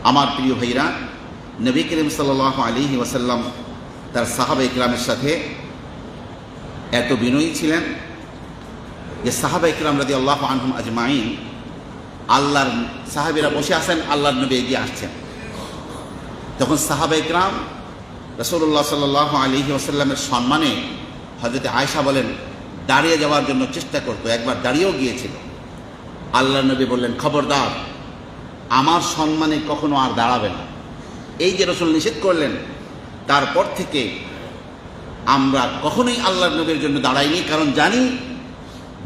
আমার প্রিয় ভাইরা, নবী করিম সাল্লাল্লাহু আলাইহি ওয়াসাল্লাম তার সাহাবা ইকরামের সাথে এত বিনয়ী ছিলেন যে সাহাবা ইকরাম রাদিয়াল্লাহু আনহুম আজমাইন, আল্লাহর সাহাবীরা বসে আছেন, আল্লাহর নবী এগিয়ে আসছেন। তখন সাহাবা ইকরাম রাসূলুল্লাহ সাল্লাল্লাহু আলাইহি ওয়াসাল্লামের সম্মানে হযরত আয়েশা বলেন দাঁড়িয়ে যাওয়ার জন্য চেষ্টা করতো, একবার দাঁড়িয়েও গিয়েছিল। আল্লাহর নবী বললেন, খবরদার, আমার সম্মানে কখনো আর দাঁড়াবে না। এই যে রাসূল নিষেধ করলেন, তারপর থেকে আমরা কখনোই আল্লাহর নবীর জন্য দাঁড়াইনি, কারণ জানি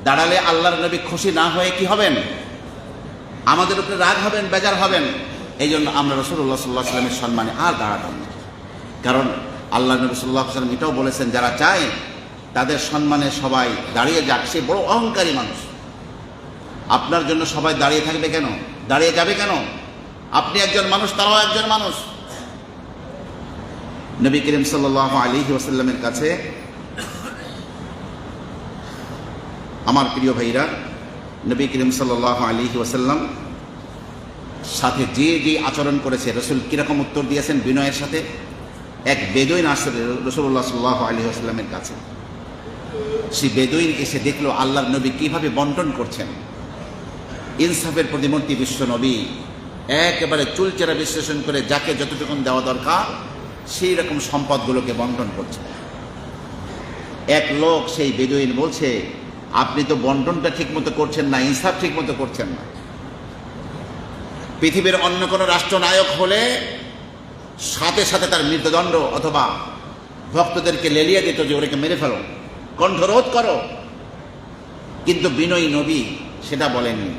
দাঁড়ালে আল্লাহর নবী খুশি না হয়ে কি হবেন, আমাদের উপরে রাগ হবেন, বেজার হবেন। এই জন্য আমরা রাসূলুল্লাহ সাল্লাল্লাহু আলাইহি ওয়াসাল্লামের সম্মানে আর দাঁড়াতাম না। কারণ আল্লাহ নবী সাল্লাল্লাহু আলাইহি ওয়াসাল্লাম এটাও বলেছেন, যারা চায় তাদের সম্মানে সবাই দাঁড়িয়ে যাক, সে বড় অহংকারী মানুষ। আপনার জন্য সবাই দাঁড়িয়ে থাকবে কেন, দাঁড়িয়ে যাবে কেন? আপনি একজন মানুষ, তারাও একজন মানুষ। নবী করিম সাল্লাল্লাহু আলাইহি ওয়াসাল্লামের কাছে আমার প্রিয় ভাইরা, নবী করিম সাল্লাল্লাহু আলাইহি ওয়াসাল্লাম সাথে যে যে আচরণ করেছে, রাসূল কিরকম উত্তর দিয়েছেন বিনয়ের সাথে। এক বেদুইন আসলে রাসূলুল্লাহ সাল্লাল্লাহু আলাইহি ওয়াসাল্লামের কাছে, সেই বেদুইন এসে দেখলো আল্লাহর নবী কিভাবে বন্টন করছেন। ইনসাফের প্রতিমূর্তি বিশ্ব নবী একেবারে চুলচেরা বিশ্লেষণ করে যাকে যতটুকু দেওয়া দরকার সেই রকম সম্পদগুলোকে বন্টন করছে। এক লোক, সেই বেদুইন বলছে, আপনি তো বন্টনটা ঠিকমতো করছেন না, ইনসাফ ঠিকমতো করছেন না। পৃথিবীর অন্য কোনো রাষ্ট্রনায়ক হলে সাথে সাথে তার মৃত্যুদণ্ড অথবা ভক্তদেরকে লেলিয়ে দিত যে ওদেরকে মেরে ফেলো, কণ্ঠরোধ করো। কিন্তু বিনয়ী নবী সেটা বলেননি,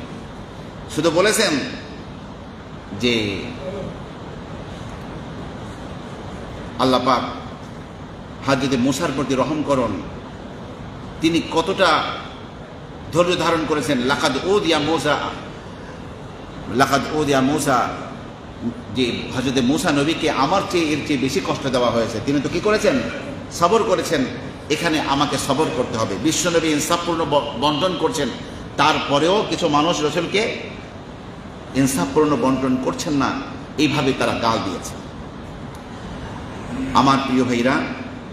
শুধু বলেছেন যে আল্লাহ পাক হযরত মূসার প্রতি রহম করুন, তিনি কতটা ধৈর্য ধারণ করেছেন। লাকাদ উদিয়া মূসা, যে হযরত মূসা নবীকে আমার চেয়ে এর চেয়ে বেশি কষ্ট দেওয়া হয়েছে, তিনি তো কি করেছেন, সবর করেছেন। এখানে আমাকে সবর করতে হবে। বিশ্বনবী ইনসাফপূর্ণ বন্টন করছেন, তারপরেও কিছু মানুষ রাসূলকে ইনসাফপূর্ণ বন্টন করছেন না, এইভাবে তারা গাল দিয়েছে। আমার প্রিয় ভাইরা,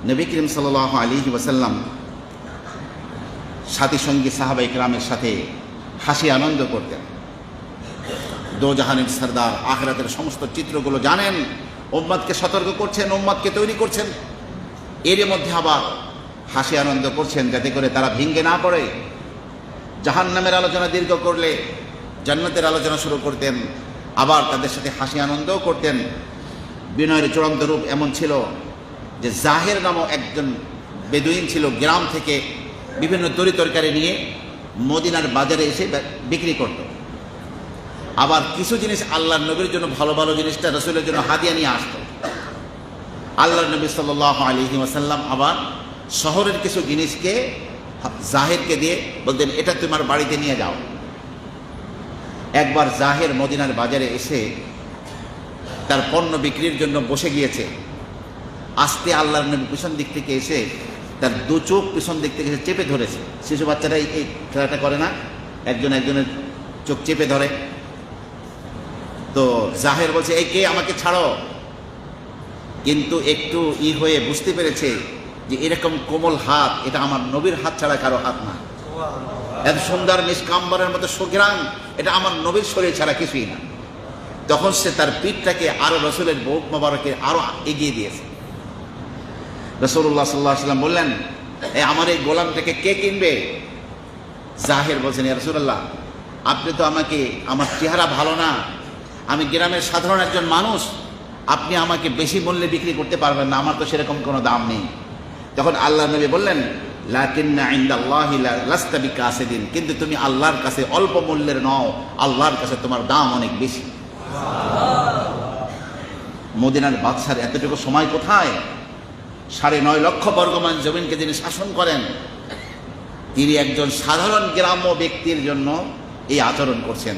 নবী করিম সাল্লাল্লাহু আলাইহি ওয়াসাল্লাম সাথী সঙ্গী সাহাবা ইকরামের সাথে হাসি আনন্দ করতেন। দোজাহানের সরদার, আখিরাতের সমস্ত চিত্রগুলো জানেন, উম্মতকে সতর্ক করছেন, উম্মতকে তৈরি করছেন। এর মধ্যে আবার হাসি আনন্দ করছেন যাতে করে তারা ভেঙে না পড়ে। জাহান্নামের আলোচনা দীর্ঘ করলে জান্নাতের আলোচনা শুরু করতেন, আবার তাদের সাথে হাসি আনন্দও করতেন। বিনয়ের চূড়ান্ত রূপ এমন ছিল যে জাহের নামক একজন বেদুইন ছিল, গ্রাম থেকে বিভিন্ন তরি তরকারি নিয়ে মদিনার বাজারে এসে বিক্রি করত। আবার কিছু জিনিস আল্লাহর নবীর জন্য, ভালো ভালো জিনিসটা রাসূলের জন্য হাদিয়া নিয়ে আসতো। আল্লাহর নবী সাল্লাল্লাহু আলাইহি ওয়াসাল্লাম আবার শহরের কিছু জিনিসকে জাহেরকে দিয়ে বলতেন, এটা তোমার বাড়িতে নিয়ে যাও। একবার জাহের মদিনার বাজারে এসে তার পণ্য বিক্রির জন্য বসে গিয়েছে। আস্তে আল্লাহর নবী পিছন দিক থেকে এসে তার দু চোখ পিছন দিক থেকে চেপে ধরেছে। শিশু বাচ্চারা এই খেলাটা করে না, একজন একজনের চোখ চেপে ধরে। তো জাহের বলছে, এই কে, আমাকে ছাড়ো। কিন্তু একটু হয়ে বুঝতে পেরেছে যে এরকম কোমল হাত, এটা আমার নবীর হাত ছাড়া কারো হাত না। এত সুন্দর নিষ্কাম্বরের মতো সুঘ্রাণ, এটা আমার নবীর শরীর ছাড়া কিছুই না। তখন সে তার পিঠটাকে আরো রাসূলের বুক মোবারকে আরো এগিয়ে দিয়েছে। রাসূলুল্লাহ সাল্লাল্লাহু আলাইহি ওয়াসাল্লাম বললেন, আমার এই গোলামটাকে কে কিনবে? জাহের বলছেন, ইয়া রাসূলুল্লাহ, আপনি তো আমাকে, আমার চেহারা ভালো না, আমি গ্রামের সাধারণ একজন মানুষ, আপনি আমাকে বেশি মূল্যে বিক্রি করতে পারবেন না, আমার তো সেরকম কোনো দাম নেই। তখন আল্লাহ নবী বললেন, লাকিন্না ইনদাল্লাহি লাস্তা বিকাসিদিন, কিন্তু তুমি আল্লাহর কাছে অল্প মূল্যের নও, আল্লাহর কাছে তোমার দাম অনেক বেশি। মদিনার বাদশার এতটুকু সময় কোথায়? 9.5 লক্ষ বর্গমান জমিনকে যিনি শাসন করেন, তিনি একজন সাধারণ গ্রাম্য ব্যক্তির জন্য এই আচরণ করছেন।